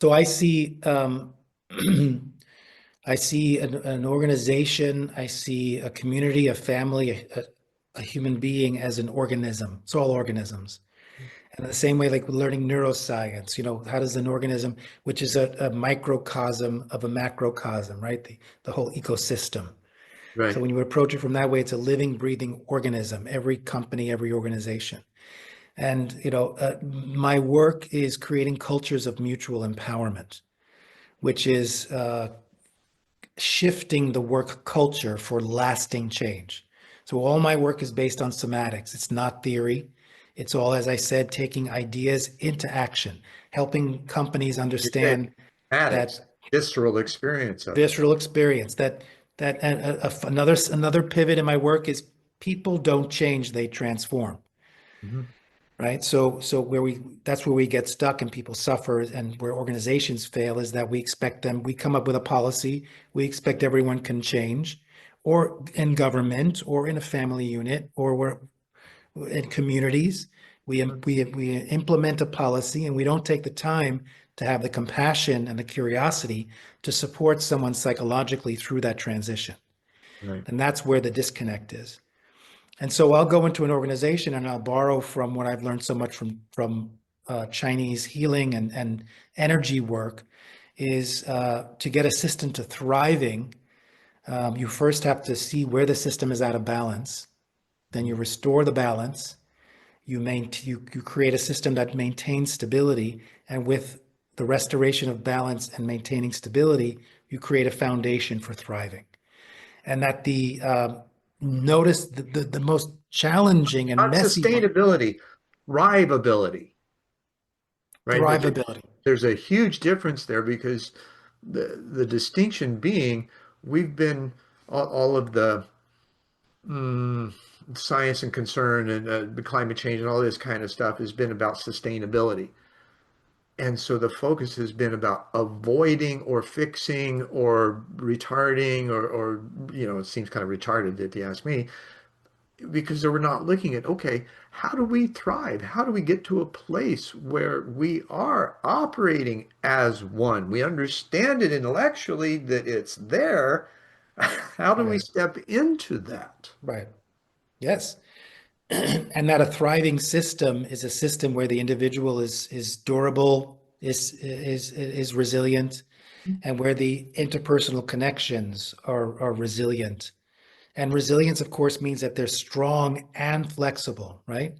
So I see I see an organization, I see a community, a family, a human being as an organism. It's all organisms. And in the same way, like learning neuroscience, how does an organism, which is a microcosm of a macrocosm, right? The whole ecosystem. So Right. when you approach it from that way, it's a living, breathing organism, every company, every organization. And, my work is creating cultures of mutual empowerment, which is shifting the work culture for lasting change. So all my work is based on somatics. It's not theory. It's all, as I said, taking ideas into action, helping companies You say understand addicts, that visceral experience of it. visceral experience, that another pivot in my work is people don't change, they transform. Mhm. Right. So that's where we get stuck and people suffer, and where organizations fail is that we come up with a policy, we expect everyone can change, or in government or in a family unit or we're in communities, we implement a policy and we don't take the time to have the compassion and the curiosity to support someone psychologically through that transition. Right. And that's where the disconnect is. And so I'll go into an organization and I'll borrow from what I've learned so much from Chinese healing and energy work is to get a system to thriving. You first have to see where the system is out of balance. Then you Mhm. restore the balance. You create a system that maintains stability, and with the restoration of balance and maintaining stability, you create a foundation for thriving. And that the notice the most challenging and Not messy one, sustainability, thrivability, right? thrivability. There's a huge difference there because the distinction being we've been all of the mm, science and concern and the climate change and all this kind of stuff has been about sustainability. And so the focus has been about avoiding or fixing or retarding or it seems kind of retarded if you ask me, because they were not looking at, okay, how do we thrive? How do we get to a place where we are operating as one? We understand it intellectually that it's there. How do we Right, step into that? right. Yes. And that a thriving system is a system where the individual is durable, is resilient, and where the interpersonal connections are resilient. And resilience, of course, means that they're strong and flexible, right?